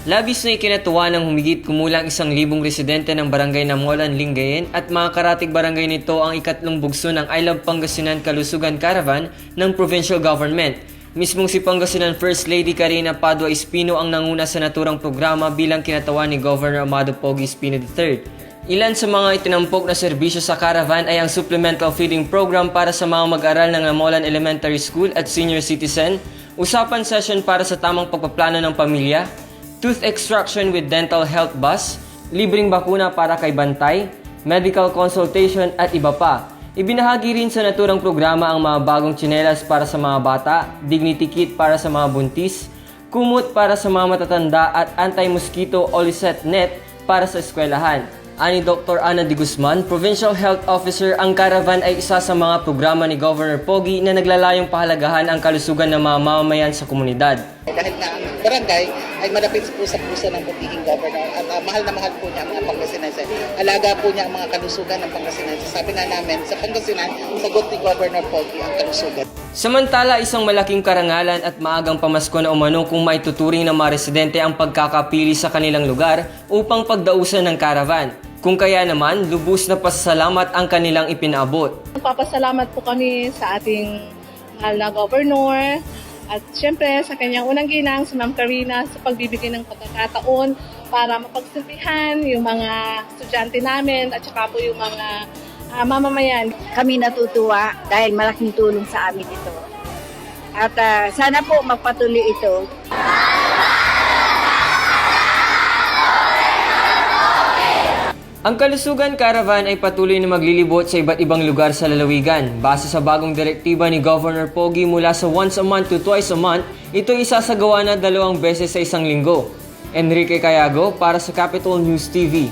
Labis na ikinatuwa ng humigit kumulang 1,000 residente ng barangay Namolan, Lingayen at mga karatig barangay nito ang ikatlong bugso ng I Love Pangasinan Kalusugan Caravan ng provincial government. Mismong si Pangasinan First Lady Karina Padua Espino ang nanguna sa naturang programa bilang kinatawan ni Governor Amado Pogi Espino III. Ilan sa mga itinampok na serbisyo sa caravan ay ang supplemental feeding program para sa mga mag-aral ng Namolan Elementary School at senior citizen, usapan session para sa tamang pagpaplano ng pamilya, tooth extraction with dental health bus, libreng bakuna para kay bantay, medical consultation at iba pa. Ibinahagi rin sa naturang programa ang mga bagong tsinelas para sa mga bata, dignity kit para sa mga buntis, kumot para sa mga matatanda at anti-mosquito Olisette net para sa eskwelahan. Ani Dr. Ana de Guzman, Provincial Health Officer, ang caravan ay isa sa mga programa ni Governor Pogi na naglalayong pahalagahan ang kalusugan ng mga mamamayan sa komunidad. Dahil na ang barangay ay malapit po sa puso ng butihing governor at mahal na mahal po niya ang mga Pangasinense. Alaga po niya ang mga kalusugan ng Pangasinense. Sabi nga namin, sa Pangasinan, sagot ni Governor Pogi ang kalusugan. Samantala, isang malaking karangalan at maagang pamasko na umano kung maituturing ng mga residente ang pagkakapili sa kanilang lugar upang pagdausan ng caravan. Kung kaya naman, lubos na pasasalamat ang kanilang ipinaabot. Nagpapasalamat po kami sa ating mahal na governor at syempre sa kanyang unang ginang, si Ma'am Karina, sa pagbibigay ng pagkakataon para mapagsilbihan yung mga estudyante namin at saka po yung mga mamamayan. Kami natutuwa dahil malaking tulong sa amin ito. At sana po magpatuloy ito. Ang Kalusugan Caravan ay patuloy na maglilibot sa iba't ibang lugar sa lalawigan. Base sa bagong direktiba ni Governor Pogi mula sa once a month to twice a month, ito isasagawa na 2 beses sa isang linggo. Enrique Cayago para sa Capital News TV.